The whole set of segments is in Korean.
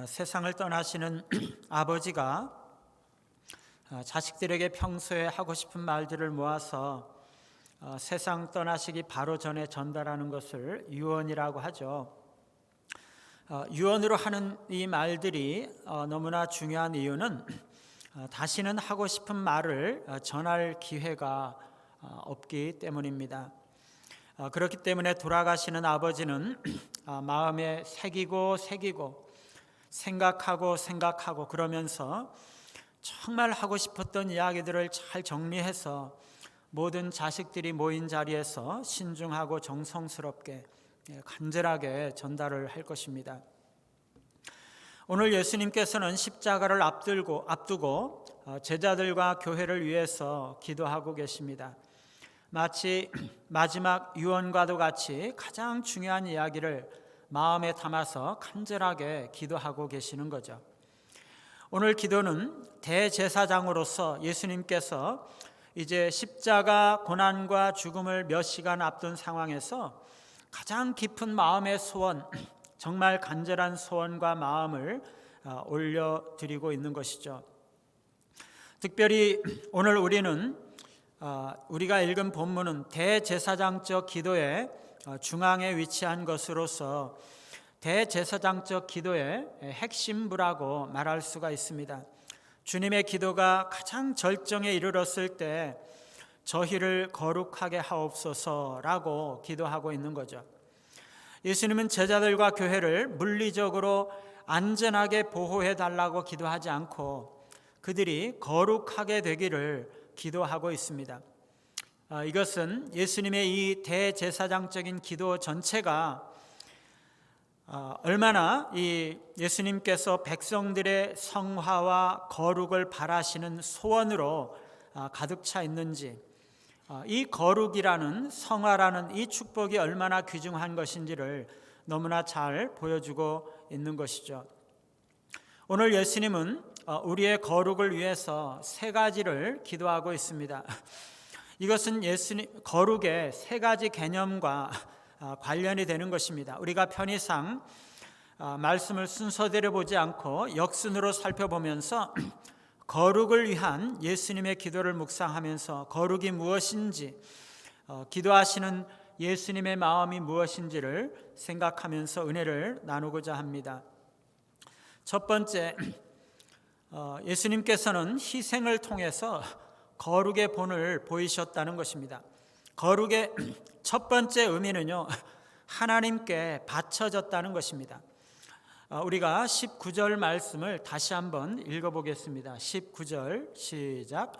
세상을 떠나시는 아버지가 자식들에게 평소에 하고 싶은 말들을 모아서 세상 떠나시기 바로 전에 전달하는 것을 유언이라고 하죠. 유언으로 하는 이 말들이 너무나 중요한 이유는 다시는 하고 싶은 말을 전할 기회가 없기 때문입니다. 그렇기 때문에 돌아가시는 아버지는 마음에 새기고 생각하고 그러면서 정말 하고 싶었던 이야기들을 잘 정리해서 모든 자식들이 모인 자리에서 신중하고 정성스럽게 간절하게 전달을 할 것입니다. 오늘 예수님께서는 십자가를 앞두고 제자들과 교회를 위해서 기도하고 계십니다. 마치 마지막 유언과도 같이 가장 중요한 이야기를 마음에 담아서 간절하게 기도하고 계시는 거죠. 오늘 기도는 대제사장으로서 예수님께서 이제 십자가 고난과 죽음을 몇 시간 앞둔 상황에서 가장 깊은 마음의 소원, 정말 간절한 소원과 마음을 올려드리고 있는 것이죠. 특별히 오늘 우리가 읽은 본문은 대제사장적 기도의 중앙에 위치한 것으로서 대제사장적 기도의 핵심부라고 말할 수가 있습니다. 주님의 기도가 가장 절정에 이르렀을 때 저희를 거룩하게 하옵소서라고 기도하고 있는 거죠. 예수님은 제자들과 교회를 물리적으로 안전하게 보호해 달라고 기도하지 않고 그들이 거룩하게 되기를 기도하고 있습니다. 이것은 예수님의 이 대제사장적인 기도 전체가 얼마나 이 예수님께서 백성들의 성화와 거룩을 바라시는 소원으로 가득 차 있는지, 이 거룩이라는 성화라는 이 축복이 얼마나 귀중한 것인지를 너무나 잘 보여주고 있는 것이죠. 오늘 예수님은 우리의 거룩을 위해서 세 가지를 기도하고 있습니다. 이것은 거룩의 세 가지 개념과 관련이 되는 것입니다. 우리가 편의상 말씀을 순서대로 보지 않고 역순으로 살펴보면서 거룩을 위한 예수님의 기도를 묵상하면서 거룩이 무엇인지, 기도하시는 예수님의 마음이 무엇인지를 생각하면서 은혜를 나누고자 합니다. 첫 번째, 예수님께서는 희생을 통해서 거룩의 본을 보이셨다는 것입니다. 거룩의 첫 번째 의미는요, 하나님께 바쳐졌다는 것입니다. 우리가 19절 말씀을 다시 한번 읽어보겠습니다. 19절 시작.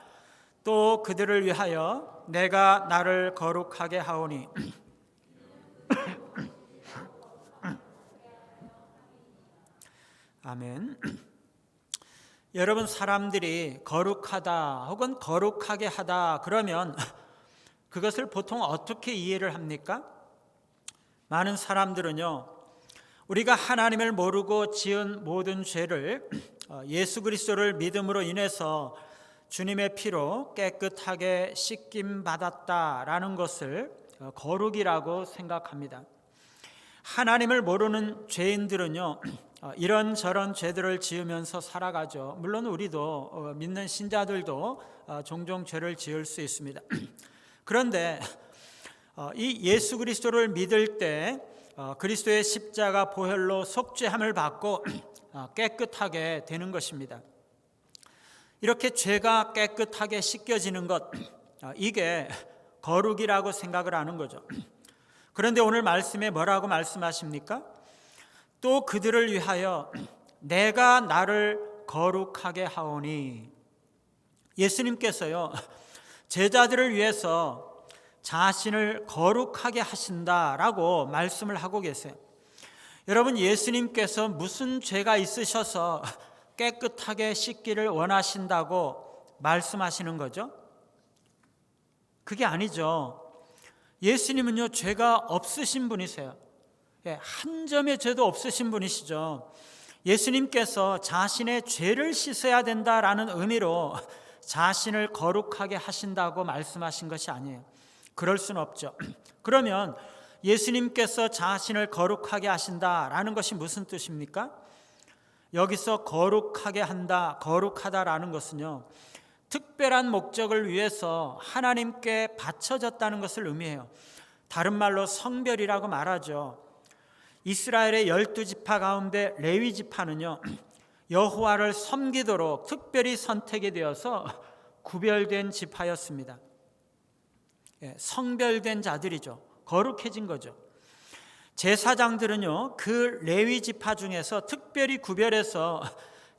또 그들을 위하여 내가 나를 거룩하게 하오니 아멘. 여러분, 사람들이 거룩하다 혹은 거룩하게 하다 그러면 그것을 보통 어떻게 이해를 합니까? 많은 사람들은요, 우리가 하나님을 모르고 지은 모든 죄를 예수 그리스도를 믿음으로 인해서 주님의 피로 깨끗하게 씻김 받았다라는 것을 거룩이라고 생각합니다. 하나님을 모르는 죄인들은요, 이런저런 죄들을 지으면서 살아가죠. 물론 우리도 믿는 신자들도 종종 죄를 지을 수 있습니다. 그런데 이 예수 그리스도를 믿을 때 그리스도의 십자가 보혈로 속죄함을 받고 깨끗하게 되는 것입니다. 이렇게 죄가 깨끗하게 씻겨지는 것, 이게 거룩이라고 생각을 하는 거죠. 그런데 오늘 말씀에 뭐라고 말씀하십니까? 또 그들을 위하여 내가 나를 거룩하게 하오니. 예수님께서요, 제자들을 위해서 자신을 거룩하게 하신다라고 말씀을 하고 계세요. 여러분, 예수님께서 무슨 죄가 있으셔서 깨끗하게 씻기를 원하신다고 말씀하시는 거죠? 그게 아니죠. 예수님은요, 죄가 없으신 분이세요. 한 점의 죄도 없으신 분이시죠. 예수님께서 자신의 죄를 씻어야 된다라는 의미로 자신을 거룩하게 하신다고 말씀하신 것이 아니에요. 그럴 수는 없죠. 그러면 예수님께서 자신을 거룩하게 하신다라는 것이 무슨 뜻입니까? 여기서 거룩하게 한다, 거룩하다라는 것은요, 특별한 목적을 위해서 하나님께 바쳐졌다는 것을 의미해요. 다른 말로 성별이라고 말하죠. 이스라엘의 12지파 가운데 레위 지파는요, 여호와를 섬기도록 특별히 선택이 되어서 구별된 지파였습니다. 성별된 자들이죠. 거룩해진 거죠. 제사장들은요, 그 레위 지파 중에서 특별히 구별해서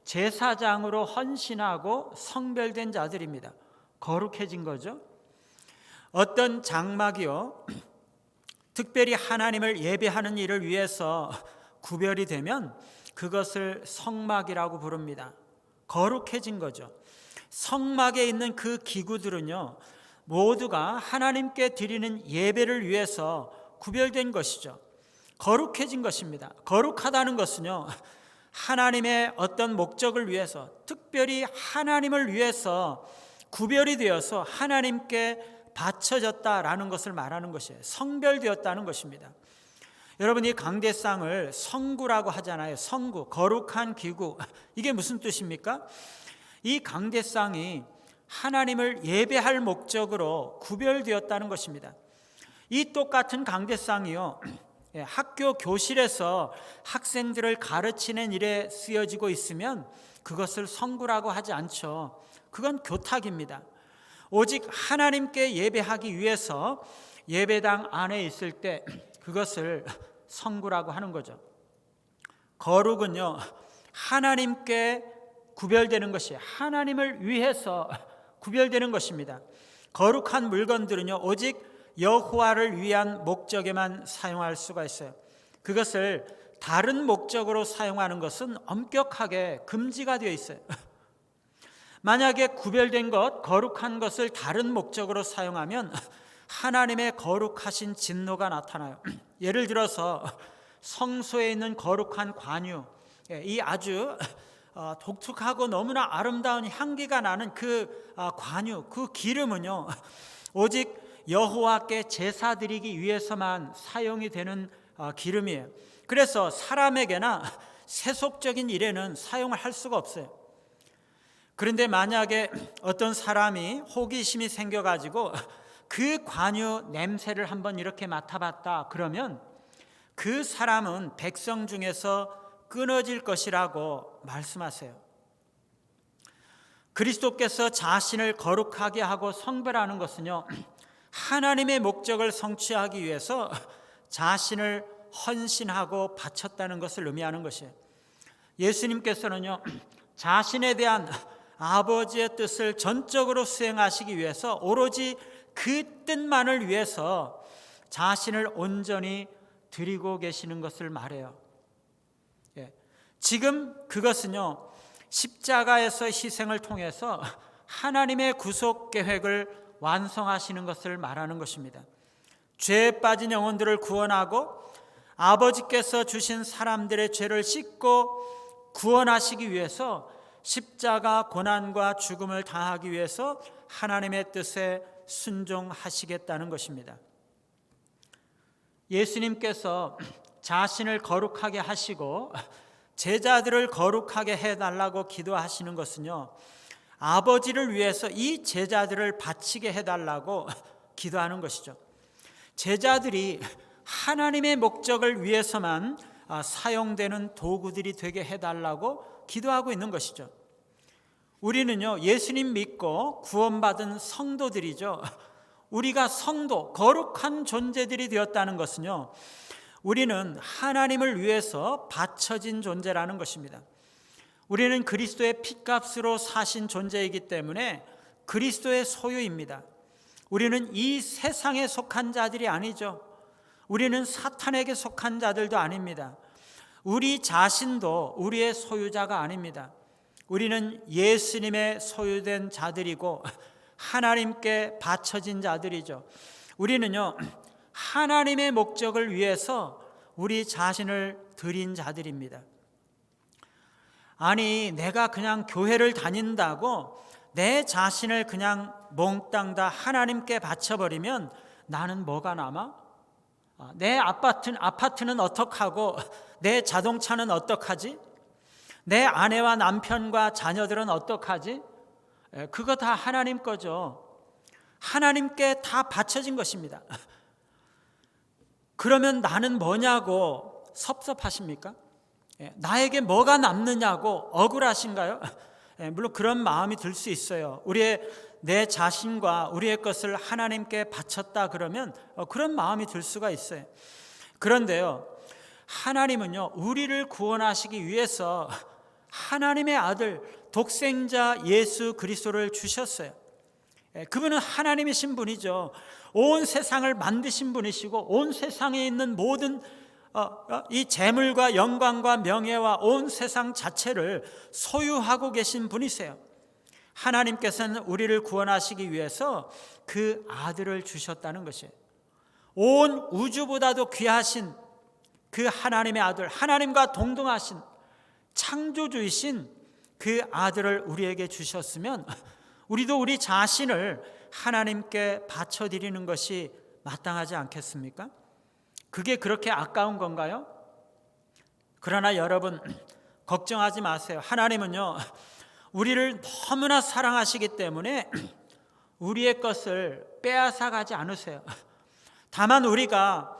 제사장으로 헌신하고 성별된 자들입니다. 거룩해진 거죠. 어떤 장막이요, 특별히 하나님을 예배하는 일을 위해서 구별이 되면 그것을 성막이라고 부릅니다. 거룩해진 거죠. 성막에 있는 그 기구들은요, 모두가 하나님께 드리는 예배를 위해서 구별된 것이죠. 거룩해진 것입니다. 거룩하다는 것은요, 하나님의 어떤 목적을 위해서, 특별히 하나님을 위해서 구별이 되어서 하나님께 바쳐졌다라는 것을 말하는 것이에요. 성별되었다는 것입니다. 여러분, 이 강대상을 성구라고 하잖아요. 성구, 거룩한 기구. 이게 무슨 뜻입니까? 이 강대상이 하나님을 예배할 목적으로 구별되었다는 것입니다. 이 똑같은 강대상이요, 학교 교실에서 학생들을 가르치는 일에 쓰여지고 있으면 그것을 성구라고 하지 않죠. 그건 교탁입니다. 오직 하나님께 예배하기 위해서 예배당 안에 있을 때 그것을 성구라고 하는 거죠. 거룩은요, 하나님께 구별되는 것이, 하나님을 위해서 구별되는 것입니다. 거룩한 물건들은요, 오직 여호와를 위한 목적에만 사용할 수가 있어요. 그것을 다른 목적으로 사용하는 것은 엄격하게 금지가 되어 있어요. 만약에 구별된 것, 거룩한 것을 다른 목적으로 사용하면 하나님의 거룩하신 진노가 나타나요. 예를 들어서 성소에 있는 거룩한 관유, 이 아주 독특하고 너무나 아름다운 향기가 나는 그 관유, 그 기름은요, 오직 여호와께 제사 드리기 위해서만 사용이 되는 기름이에요. 그래서 사람에게나 세속적인 일에는 사용을 할 수가 없어요. 그런데 만약에 어떤 사람이 호기심이 생겨가지고 그 관유 냄새를 한번 이렇게 맡아봤다 그러면 그 사람은 백성 중에서 끊어질 것이라고 말씀하세요. 그리스도께서 자신을 거룩하게 하고 성별하는 것은요, 하나님의 목적을 성취하기 위해서 자신을 헌신하고 바쳤다는 것을 의미하는 것이에요. 예수님께서는요, 자신에 대한 아버지의 뜻을 전적으로 수행하시기 위해서 오로지 그 뜻만을 위해서 자신을 온전히 드리고 계시는 것을 말해요. 지금 그것은요, 십자가에서 희생을 통해서 하나님의 구속 계획을 완성하시는 것을 말하는 것입니다. 죄에 빠진 영혼들을 구원하고 아버지께서 주신 사람들의 죄를 씻고 구원하시기 위해서 십자가 고난과 죽음을 당하기 위해서 하나님의 뜻에 순종하시겠다는 것입니다. 예수님께서 자신을 거룩하게 하시고 제자들을 거룩하게 해달라고 기도하시는 것은요, 아버지를 위해서 이 제자들을 바치게 해달라고 기도하는 것이죠. 제자들이 하나님의 목적을 위해서만 사용되는 도구들이 되게 해달라고 기도하고 있는 것이죠. 우리는요, 예수님 믿고 구원받은 성도들이죠. 우리가 성도, 거룩한 존재들이 되었다는 것은요, 우리는 하나님을 위해서 바쳐진 존재라는 것입니다. 우리는 그리스도의 핏값으로 사신 존재이기 때문에 그리스도의 소유입니다. 우리는 이 세상에 속한 자들이 아니죠. 우리는 사탄에게 속한 자들도 아닙니다. 우리 자신도 우리의 소유자가 아닙니다. 우리는 예수님의 소유된 자들이고 하나님께 바쳐진 자들이죠. 우리는요, 하나님의 목적을 위해서 우리 자신을 드린 자들입니다. 아니, 내가 그냥 교회를 다닌다고 내 자신을 그냥 몽땅 다 하나님께 바쳐버리면 나는 뭐가 남아? 내 아파트는 어떡하고 내 자동차는 어떡하지? 내 아내와 남편과 자녀들은 어떡하지? 그거 다 하나님 거죠. 하나님께 다 바쳐진 것입니다. 그러면 나는 뭐냐고 섭섭하십니까? 나에게 뭐가 남느냐고 억울하신가요? 물론 그런 마음이 들 수 있어요. 내 자신과 우리의 것을 하나님께 바쳤다 그러면 그런 마음이 들 수가 있어요. 그런데요, 하나님은요, 우리를 구원하시기 위해서 하나님의 아들 독생자 예수 그리스도를 주셨어요. 그분은 하나님이신 분이죠. 온 세상을 만드신 분이시고 온 세상에 있는 모든 이 재물과 영광과 명예와 온 세상 자체를 소유하고 계신 분이세요. 하나님께서는 우리를 구원하시기 위해서 그 아들을 주셨다는 것이에요. 온 우주보다도 귀하신 그 하나님의 아들, 하나님과 동등하신 창조주이신 그 아들을 우리에게 주셨으면 우리도 우리 자신을 하나님께 바쳐드리는 것이 마땅하지 않겠습니까? 그게 그렇게 아까운 건가요? 그러나 여러분, 걱정하지 마세요. 하나님은요, 우리를 너무나 사랑하시기 때문에 우리의 것을 빼앗아 가지 않으세요. 다만 우리가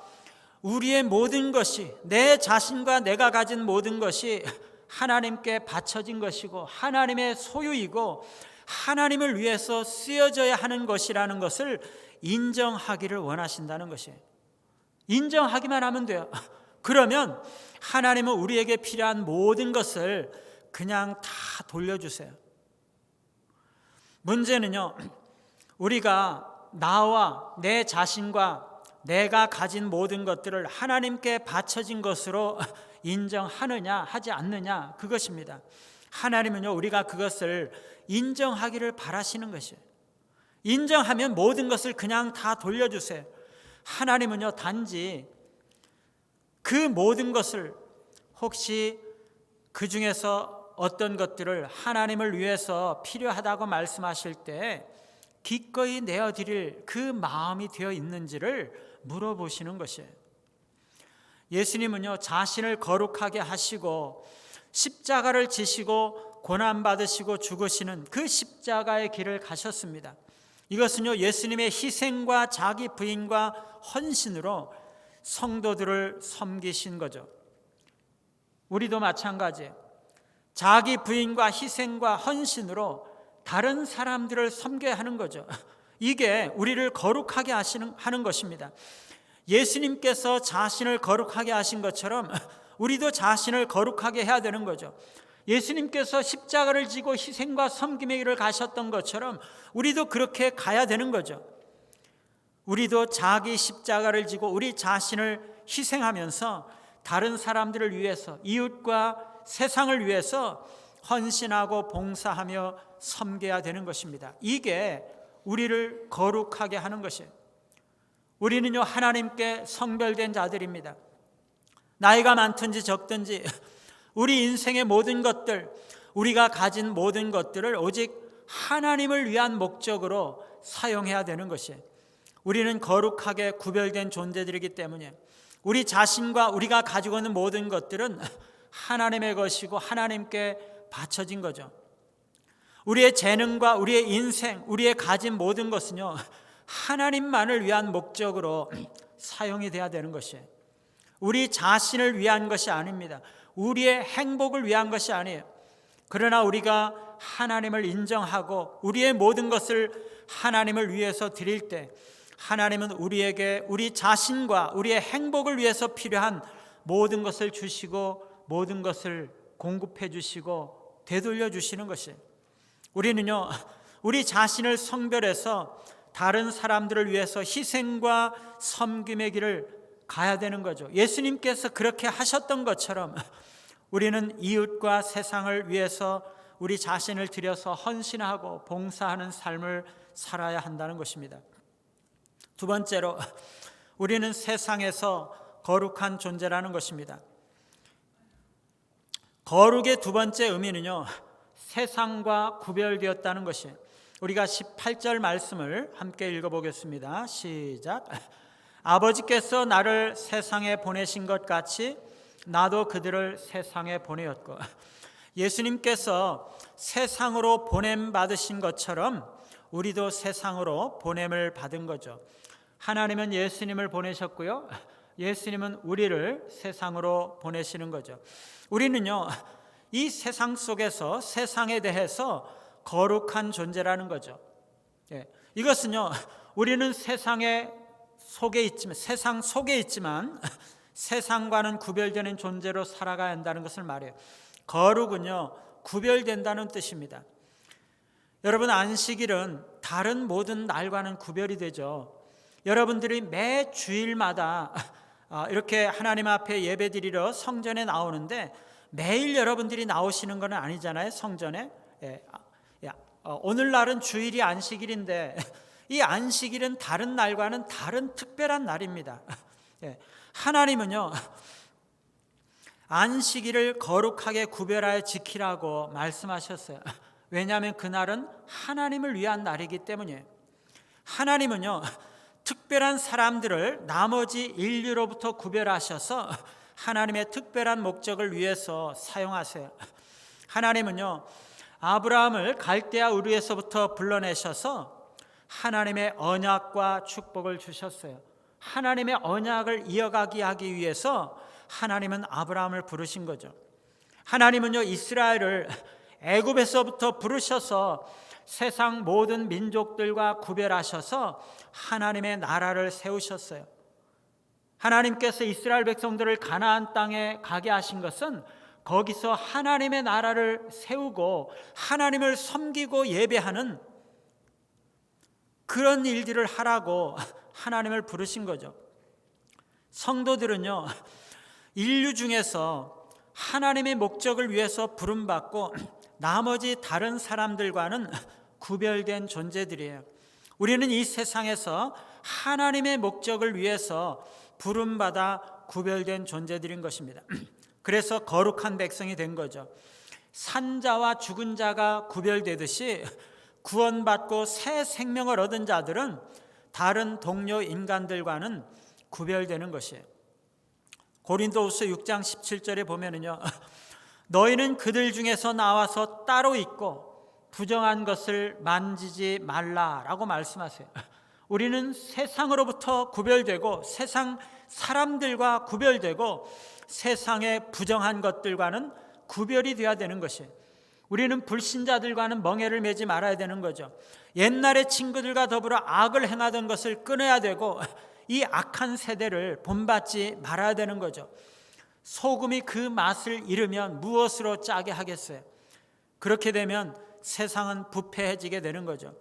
우리의 모든 것이, 내 자신과 내가 가진 모든 것이 하나님께 바쳐진 것이고 하나님의 소유이고 하나님을 위해서 쓰여져야 하는 것이라는 것을 인정하기를 원하신다는 것이에요. 인정하기만 하면 돼요. 그러면 하나님은 우리에게 필요한 모든 것을 그냥 다 돌려주세요. 문제는요, 우리가 나와 내 자신과 내가 가진 모든 것들을 하나님께 바쳐진 것으로 인정하느냐 하지 않느냐, 그것입니다. 하나님은요, 우리가 그것을 인정하기를 바라시는 것이에요. 인정하면 모든 것을 그냥 다 돌려주세요. 하나님은요, 단지 그 모든 것을, 혹시 그 중에서 어떤 것들을 하나님을 위해서 필요하다고 말씀하실 때 기꺼이 내어드릴 그 마음이 되어 있는지를 물어보시는 것이에요. 예수님은요, 자신을 거룩하게 하시고 십자가를 지시고 고난받으시고 죽으시는 그 십자가의 길을 가셨습니다. 이것은요, 예수님의 희생과 자기 부인과 헌신으로 성도들을 섬기신 거죠. 우리도 마찬가지예요. 자기 부인과 희생과 헌신으로 다른 사람들을 섬겨야 하는 거죠. 이게 우리를 거룩하게 하는 것입니다. 예수님께서 자신을 거룩하게 하신 것처럼 우리도 자신을 거룩하게 해야 되는 거죠. 예수님께서 십자가를 지고 희생과 섬김의 길을 가셨던 것처럼 우리도 그렇게 가야 되는 거죠. 우리도 자기 십자가를 지고 우리 자신을 희생하면서 다른 사람들을 위해서, 이웃과 세상을 위해서 헌신하고 봉사하며 섬겨야 되는 것입니다. 이게 우리를 거룩하게 하는 것이에요. 우리는요, 하나님께 성별된 자들입니다. 나이가 많든지 적든지 우리 인생의 모든 것들, 우리가 가진 모든 것들을 오직 하나님을 위한 목적으로 사용해야 되는 것이에요. 우리는 거룩하게 구별된 존재들이기 때문에 우리 자신과 우리가 가지고 있는 모든 것들은 하나님의 것이고 하나님께 바쳐진 거죠. 우리의 재능과 우리의 인생, 우리의 가진 모든 것은요, 하나님만을 위한 목적으로 사용이 돼야 되는 것이에요. 우리 자신을 위한 것이 아닙니다. 우리의 행복을 위한 것이 아니에요. 그러나 우리가 하나님을 인정하고 우리의 모든 것을 하나님을 위해서 드릴 때 하나님은 우리에게 우리 자신과 우리의 행복을 위해서 필요한 모든 것을 주시고 모든 것을 공급해 주시고 되돌려 주시는 것이에요. 우리는요, 우리 자신을 성별해서 다른 사람들을 위해서 희생과 섬김의 길을 가야 되는 거죠. 예수님께서 그렇게 하셨던 것처럼 우리는 이웃과 세상을 위해서 우리 자신을 들여서 헌신하고 봉사하는 삶을 살아야 한다는 것입니다. 두 번째로, 우리는 세상에서 거룩한 존재라는 것입니다. 거룩의 두 번째 의미는요, 세상과 구별되었다는 것이에요. 우리가 18절 말씀을 함께 읽어보겠습니다. 시작. 아버지께서 나를 세상에 보내신 것 같이 나도 그들을 세상에 보내었고. 예수님께서 세상으로 보냄 받으신 것처럼 우리도 세상으로 보냄을 받은 거죠. 하나님은 예수님을 보내셨고요, 예수님은 우리를 세상으로 보내시는 거죠. 우리는요, 이 세상 속에서 세상에 대해서 거룩한 존재라는 거죠. 이것은요, 우리는 세상 속에 있지만 세상과는 구별되는 존재로 살아가야 한다는 것을 말해요. 거룩은요, 구별된다는 뜻입니다. 여러분, 안식일은 다른 모든 날과는 구별이 되죠. 여러분들이 매 주일마다 이렇게 하나님 앞에 예배드리러 성전에 나오는데 매일 여러분들이 나오시는 건 아니잖아요, 성전에. 오늘날은 주일이 안식일인데 이 안식일은 다른 날과는 다른 특별한 날입니다. 하나님은요, 안식일을 거룩하게 구별하여 지키라고 말씀하셨어요. 왜냐하면 그날은 하나님을 위한 날이기 때문이에요. 하나님은요, 특별한 사람들을 나머지 인류로부터 구별하셔서 하나님의 특별한 목적을 위해서 사용하세요. 하나님은요, 아브라함을 갈대아 우르에서부터 불러내셔서 하나님의 언약과 축복을 주셨어요. 하나님의 언약을 이어가게 하기 위해서 하나님은 아브라함을 부르신 거죠. 하나님은요, 이스라엘을 애굽에서부터 부르셔서 세상 모든 민족들과 구별하셔서 하나님의 나라를 세우셨어요. 하나님께서 이스라엘 백성들을 가나안 땅에 가게 하신 것은 거기서 하나님의 나라를 세우고 하나님을 섬기고 예배하는 그런 일들을 하라고 하나님을 부르신 거죠. 성도들은요, 인류 중에서 하나님의 목적을 위해서 부름받고 나머지 다른 사람들과는 구별된 존재들이에요. 우리는 이 세상에서 하나님의 목적을 위해서 부름받아 구별된 존재들인 것입니다. 그래서 거룩한 백성이 된 거죠. 산자와 죽은 자가 구별되듯이 구원받고 새 생명을 얻은 자들은 다른 동료 인간들과는 구별되는 것이에요. 고린도후서 6장 17절에 보면은요, 너희는 그들 중에서 나와서 따로 있고 부정한 것을 만지지 말라라고 말씀하세요. 우리는 세상으로부터 구별되고 세상 사람들과 구별되고 세상의 부정한 것들과는 구별이 되어야 되는 것이에요. 우리는 불신자들과는 멍에를 매지 말아야 되는 거죠. 옛날의 친구들과 더불어 악을 행하던 것을 끊어야 되고 이 악한 세대를 본받지 말아야 되는 거죠. 소금이 그 맛을 잃으면 무엇으로 짜게 하겠어요? 그렇게 되면 세상은 부패해지게 되는 거죠.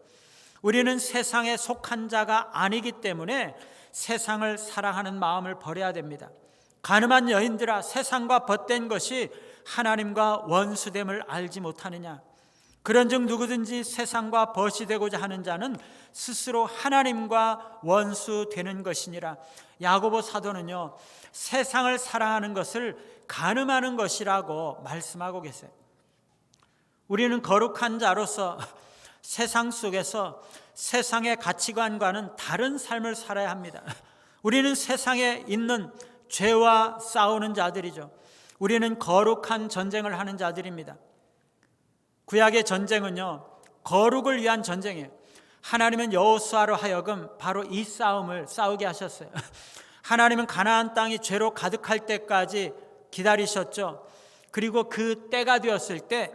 우리는 세상에 속한 자가 아니기 때문에 세상을 사랑하는 마음을 버려야 됩니다. 가늠한 여인들아, 세상과 벗된 것이 하나님과 원수됨을 알지 못하느냐? 그런즉 누구든지 세상과 벗이 되고자 하는 자는 스스로 하나님과 원수 되는 것이니라. 야고보 사도는요, 세상을 사랑하는 것을 간음하는 것이라고 말씀하고 계세요. 우리는 거룩한 자로서 세상 속에서 세상의 가치관과는 다른 삶을 살아야 합니다. 우리는 세상에 있는 죄와 싸우는 자들이죠. 우리는 거룩한 전쟁을 하는 자들입니다. 구약의 전쟁은요, 거룩을 위한 전쟁이에요. 하나님은 여호수아로 하여금 바로 이 싸움을 싸우게 하셨어요. 하나님은 가나안 땅이 죄로 가득할 때까지 기다리셨죠. 그리고 그 때가 되었을 때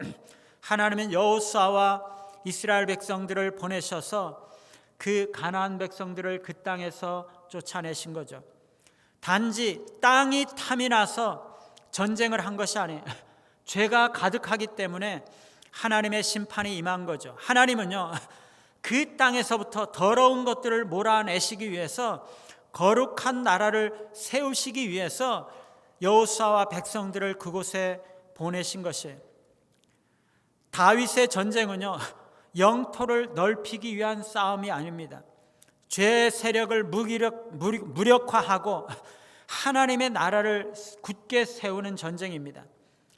하나님은 여호수아와 이스라엘 백성들을 보내셔서 그 가나안 백성들을 그 땅에서 쫓아내신 거죠. 단지 땅이 탐이 나서 전쟁을 한 것이 아니에요. 죄가 가득하기 때문에 하나님의 심판이 임한 거죠. 하나님은요, 그 땅에서부터 더러운 것들을 몰아내시기 위해서 거룩한 나라를 세우시기 위해서 여호수아와 백성들을 그곳에 보내신 것이에요. 다윗의 전쟁은요, 영토를 넓히기 위한 싸움이 아닙니다. 죄의 세력을 무력화하고 하나님의 나라를 굳게 세우는 전쟁입니다.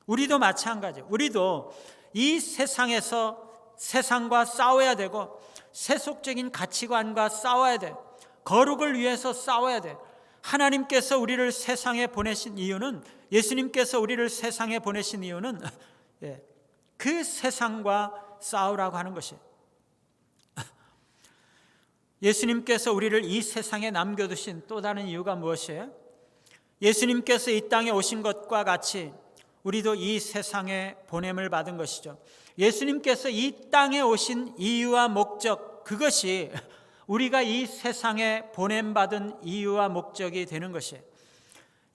우리도 마찬가지예요. 우리도 이 세상에서 세상과 싸워야 되고 세속적인 가치관과 싸워야 돼요. 거룩을 위해서 싸워야 돼요. 하나님께서 우리를 세상에 보내신 이유는, 예수님께서 우리를 세상에 보내신 이유는 그 세상과 싸우라고 하는 것이에요. 예수님께서 우리를 이 세상에 남겨두신 또 다른 이유가 무엇이에요? 예수님께서 이 땅에 오신 것과 같이 우리도 이 세상에 보냄을 받은 것이죠. 예수님께서 이 땅에 오신 이유와 목적, 그것이 우리가 이 세상에 보냄받은 이유와 목적이 되는 것이에요.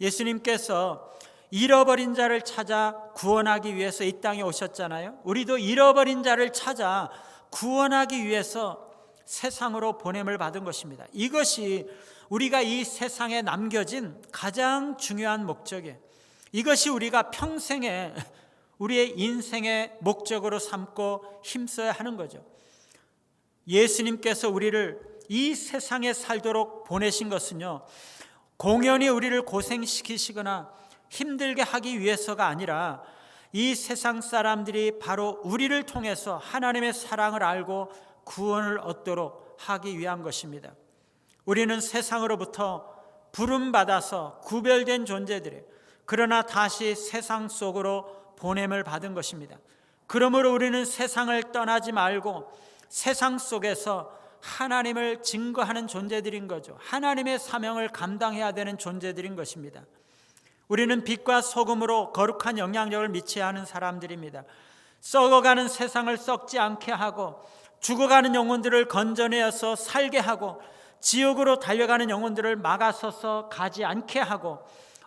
예수님께서 잃어버린 자를 찾아 구원하기 위해서 이 땅에 오셨잖아요. 우리도 잃어버린 자를 찾아 구원하기 위해서 세상으로 보냄을 받은 것입니다. 이것이 우리가 이 세상에 남겨진 가장 중요한 목적이에요. 이것이 우리가 평생에 우리의 인생의 목적으로 삼고 힘써야 하는 거죠. 예수님께서 우리를 이 세상에 살도록 보내신 것은요, 공연히 우리를 고생시키시거나 힘들게 하기 위해서가 아니라 이 세상 사람들이 바로 우리를 통해서 하나님의 사랑을 알고 구원을 얻도록 하기 위한 것입니다. 우리는 세상으로부터 부름받아서 구별된 존재들이에요. 그러나 다시 세상 속으로 보냄을 받은 것입니다. 그러므로 우리는 세상을 떠나지 말고 세상 속에서 하나님을 증거하는 존재들인 거죠. 하나님의 사명을 감당해야 되는 존재들인 것입니다. 우리는 빛과 소금으로 거룩한 영향력을 미쳐야 하는 사람들입니다. 썩어가는 세상을 썩지 않게 하고 죽어가는 영혼들을 건져내어서 살게 하고 지옥으로 달려가는 영혼들을 막아서서 가지 않게 하고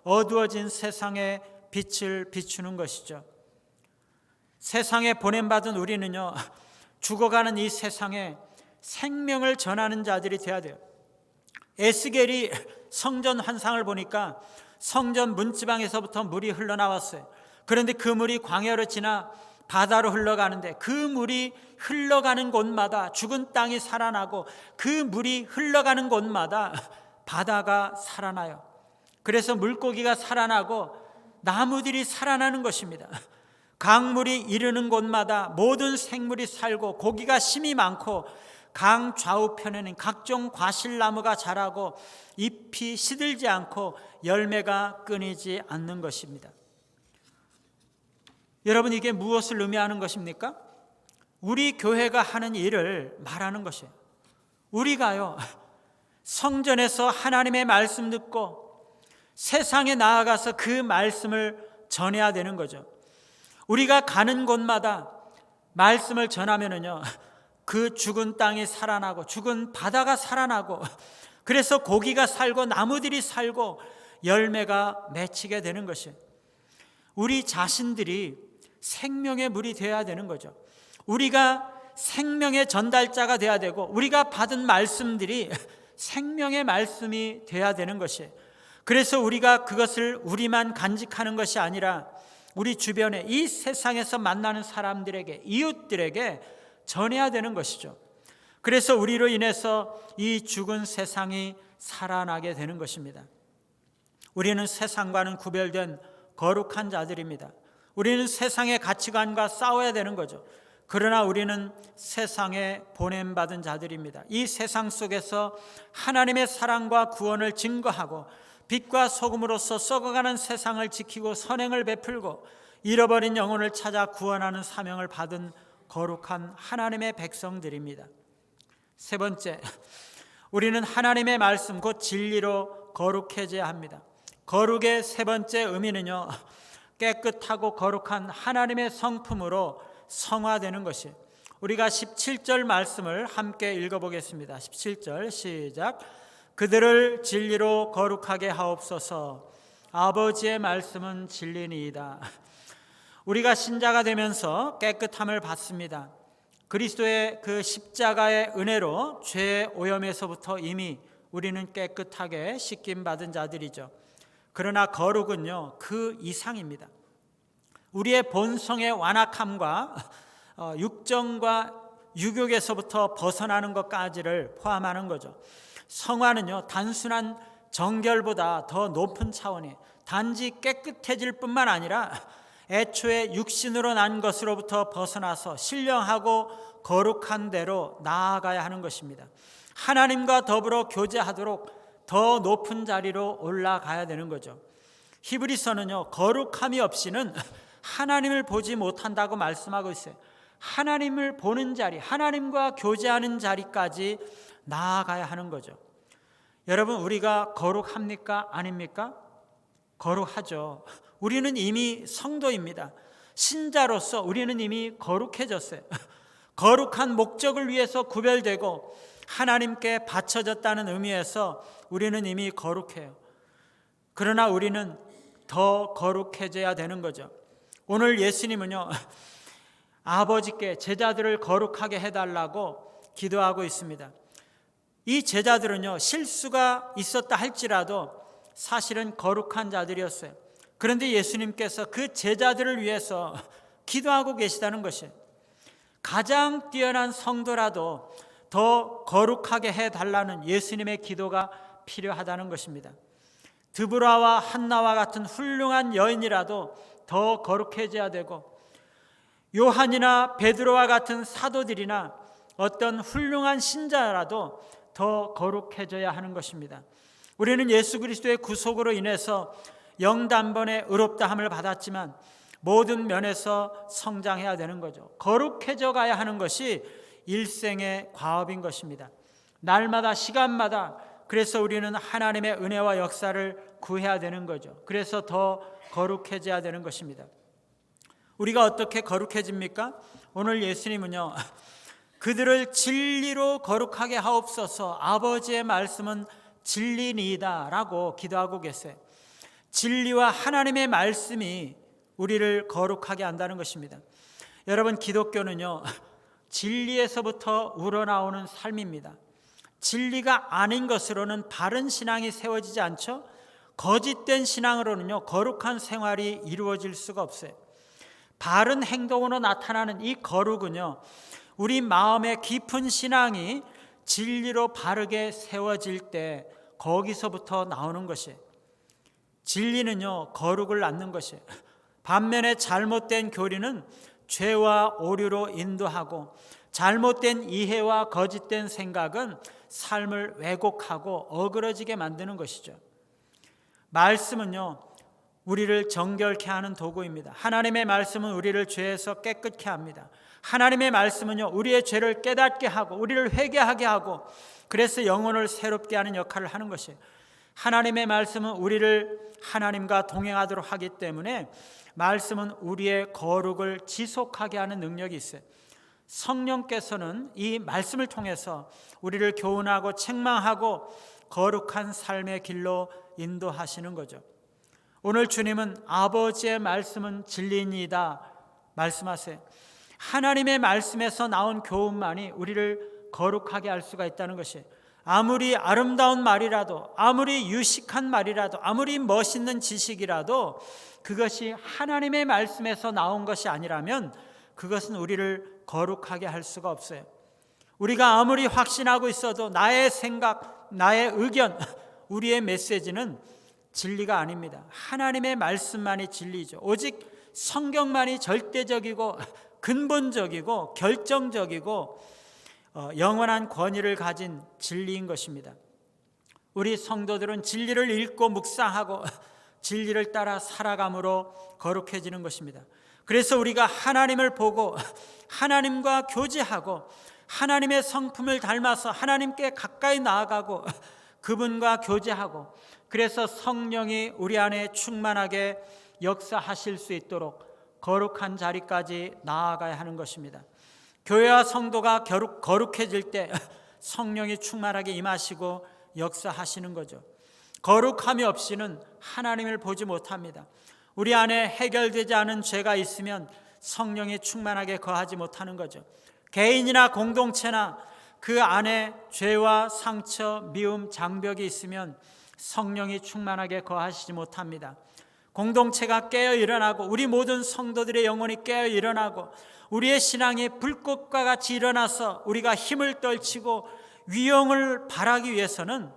어두워진 세상에 빛을 비추는 것이죠. 세상에 보냄받은 우리는요, 죽어가는 이 세상에 생명을 전하는 자들이 되어야 돼요. 에스겔이 성전 환상을 보니까 성전 문지방에서부터 물이 흘러나왔어요. 그런데 그 물이 광야로 지나 바다로 흘러가는데 그 물이 흘러가는 곳마다 죽은 땅이 살아나고 그 물이 흘러가는 곳마다 바다가 살아나요. 그래서 물고기가 살아나고 나무들이 살아나는 것입니다. 강물이 이르는 곳마다 모든 생물이 살고 고기가 심이 많고 강 좌우편에는 각종 과실나무가 자라고 잎이 시들지 않고 열매가 끊이지 않는 것입니다. 여러분, 이게 무엇을 의미하는 것입니까? 우리 교회가 하는 일을 말하는 것이에요. 우리가요, 성전에서 하나님의 말씀 듣고 세상에 나아가서 그 말씀을 전해야 되는 거죠. 우리가 가는 곳마다 말씀을 전하면은요, 그 죽은 땅이 살아나고 죽은 바다가 살아나고 그래서 고기가 살고 나무들이 살고 열매가 맺히게 되는 것이에요. 우리 자신들이 생명의 물이 되어야 되는 거죠. 우리가 생명의 전달자가 되어야 되고 우리가 받은 말씀들이 생명의 말씀이 되어야 되는 것이에요. 그래서 우리가 그것을 우리만 간직하는 것이 아니라 우리 주변에 이 세상에서 만나는 사람들에게, 이웃들에게 전해야 되는 것이죠. 그래서 우리로 인해서 이 죽은 세상이 살아나게 되는 것입니다. 우리는 세상과는 구별된 거룩한 자들입니다. 우리는 세상의 가치관과 싸워야 되는 거죠. 그러나 우리는 세상에 보냄받은 자들입니다. 이 세상 속에서 하나님의 사랑과 구원을 증거하고 빛과 소금으로서 썩어가는 세상을 지키고 선행을 베풀고 잃어버린 영혼을 찾아 구원하는 사명을 받은 거룩한 하나님의 백성들입니다. 세 번째, 우리는 하나님의 말씀 곧 진리로 거룩해져야 합니다. 거룩의 세 번째 의미는요, 깨끗하고 거룩한 하나님의 성품으로 성화되는 것이. 우리가 17절 말씀을 함께 읽어보겠습니다. 17절 시작. 그들을 진리로 거룩하게 하옵소서. 아버지의 말씀은 진리니이다. 우리가 신자가 되면서 깨끗함을 받습니다. 그리스도의 그 십자가의 은혜로 죄의 오염에서부터 이미 우리는 깨끗하게 씻김받은 자들이죠. 그러나 거룩은요, 그 이상입니다. 우리의 본성의 완악함과 육정과 유욕에서부터 벗어나는 것까지를 포함하는 거죠. 성화는요, 단순한 정결보다 더 높은 차원이 단지 깨끗해질 뿐만 아니라 애초에 육신으로 난 것으로부터 벗어나서 신령하고 거룩한 대로 나아가야 하는 것입니다. 하나님과 더불어 교제하도록 더 높은 자리로 올라가야 되는 거죠. 히브리서는요, 거룩함이 없이는 하나님을 보지 못한다고 말씀하고 있어요. 하나님을 보는 자리, 하나님과 교제하는 자리까지 나아가야 하는 거죠. 여러분, 우리가 거룩합니까? 아닙니까? 거룩하죠. 우리는 이미 성도입니다. 신자로서 우리는 이미 거룩해졌어요. 거룩한 목적을 위해서 구별되고 하나님께 바쳐졌다는 의미에서 우리는 이미 거룩해요. 그러나 우리는 더 거룩해져야 되는 거죠. 오늘 예수님은요, 아버지께 제자들을 거룩하게 해달라고 기도하고 있습니다. 이 제자들은요, 실수가 있었다 할지라도 사실은 거룩한 자들이었어요. 그런데 예수님께서 그 제자들을 위해서 기도하고 계시다는 것이에요. 가장 뛰어난 성도라도 더 거룩하게 해달라는 예수님의 기도가 필요하다는 것입니다. 드보라와 한나와 같은 훌륭한 여인이라도 더 거룩해져야 되고, 요한이나 베드로와 같은 사도들이나 어떤 훌륭한 신자라도 더 거룩해져야 하는 것입니다. 우리는 예수 그리스도의 구속으로 인해서 영단번에 의롭다함을 받았지만 모든 면에서 성장해야 되는 거죠. 거룩해져 가야 하는 것이 일생의 과업인 것입니다. 날마다 시간마다 그래서 우리는 하나님의 은혜와 역사를 구해야 되는 거죠. 그래서 더 거룩해져야 되는 것입니다. 우리가 어떻게 거룩해집니까? 오늘 예수님은요, 그들을 진리로 거룩하게 하옵소서, 아버지의 말씀은 진리니이다 라고 기도하고 계세요. 진리와 하나님의 말씀이 우리를 거룩하게 한다는 것입니다. 여러분, 기독교는요, 진리에서부터 우러나오는 삶입니다. 진리가 아닌 것으로는 바른 신앙이 세워지지 않죠. 거짓된 신앙으로는요, 거룩한 생활이 이루어질 수가 없어요. 바른 행동으로 나타나는 이 거룩은요, 우리 마음의 깊은 신앙이 진리로 바르게 세워질 때 거기서부터 나오는 것이에요. 진리는요, 거룩을 낳는 것이에요. 반면에 잘못된 교리는 죄와 오류로 인도하고, 잘못된 이해와 거짓된 생각은 삶을 왜곡하고 어그러지게 만드는 것이죠. 말씀은요, 우리를 정결케 하는 도구입니다. 하나님의 말씀은 우리를 죄에서 깨끗게 합니다. 하나님의 말씀은요, 우리의 죄를 깨닫게 하고 우리를 회개하게 하고, 그래서 영혼을 새롭게 하는 역할을 하는 것이에요. 하나님의 말씀은 우리를 하나님과 동행하도록 하기 때문에 말씀은 우리의 거룩을 지속하게 하는 능력이 있어요. 성령께서는 이 말씀을 통해서 우리를 교훈하고 책망하고 거룩한 삶의 길로 인도하시는 거죠. 오늘 주님은 아버지의 말씀은 진리니이다 말씀하세요. 하나님의 말씀에서 나온 교훈만이 우리를 거룩하게 할 수가 있다는 것이에요. 아무리 아름다운 말이라도, 아무리 유식한 말이라도, 아무리 멋있는 지식이라도 그것이 하나님의 말씀에서 나온 것이 아니라면 그것은 우리를 거룩하게 할 수가 없어요. 우리가 아무리 확신하고 있어도 나의 생각, 나의 의견, 우리의 메시지는 진리가 아닙니다. 하나님의 말씀만이 진리죠. 오직 성경만이 절대적이고 근본적이고 결정적이고 영원한 권위를 가진 진리인 것입니다. 우리 성도들은 진리를 읽고 묵상하고 진리를 따라 살아감으로 거룩해지는 것입니다. 그래서 우리가 하나님을 보고 하나님과 교제하고 하나님의 성품을 닮아서 하나님께 가까이 나아가고 그분과 교제하고, 그래서 성령이 우리 안에 충만하게 역사하실 수 있도록 거룩한 자리까지 나아가야 하는 것입니다. 교회와 성도가 거룩해질 때 성령이 충만하게 임하시고 역사하시는 거죠. 거룩함이 없이는 하나님을 보지 못합니다. 우리 안에 해결되지 않은 죄가 있으면 성령이 충만하게 거하지 못하는 거죠. 개인이나 공동체나 그 안에 죄와 상처, 미움, 장벽이 있으면 성령이 충만하게 거하시지 못합니다. 공동체가 깨어 일어나고 우리 모든 성도들의 영혼이 깨어 일어나고 우리의 신앙이 불꽃과 같이 일어나서 우리가 힘을 떨치고 위용을 발하기 위해서는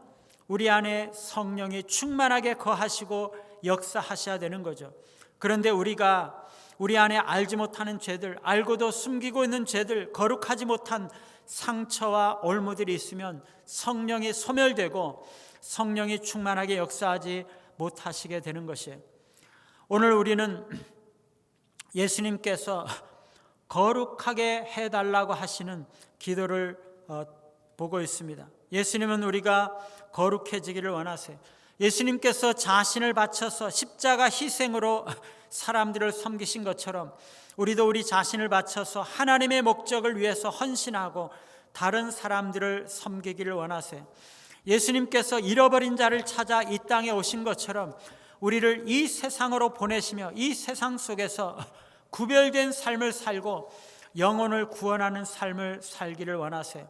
우리 안에 성령이 충만하게 거하시고 역사하셔야 되는 거죠. 그런데 우리가 우리 안에 알지 못하는 죄들, 알고도 숨기고 있는 죄들, 거룩하지 못한 상처와 올무들이 있으면 성령이 소멸되고 성령이 충만하게 역사하지 못하시게 되는 것이에요. 오늘 우리는 예수님께서 거룩하게 해달라고 하시는 기도를 보고 있습니다. 예수님은 우리가 거룩해지기를 원하세요. 예수님께서 자신을 바쳐서 십자가 희생으로 사람들을 섬기신 것처럼 우리도 우리 자신을 바쳐서 하나님의 목적을 위해서 헌신하고 다른 사람들을 섬기기를 원하세요. 예수님께서 잃어버린 자를 찾아 이 땅에 오신 것처럼 우리를 이 세상으로 보내시며 이 세상 속에서 구별된 삶을 살고 영혼을 구원하는 삶을 살기를 원하세요.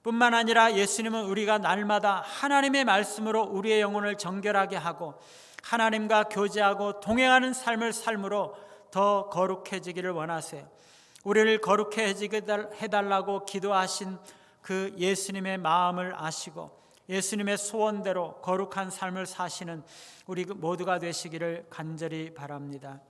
뿐만 아니라 예수님은 우리가 날마다 하나님의 말씀으로 우리의 영혼을 정결하게 하고 하나님과 교제하고 동행하는 삶을 삶으로 더 거룩해지기를 원하세요. 우리를 거룩해지게 해달라고 기도하신 그 예수님의 마음을 아시고 예수님의 소원대로 거룩한 삶을 사시는 우리 모두가 되시기를 간절히 바랍니다.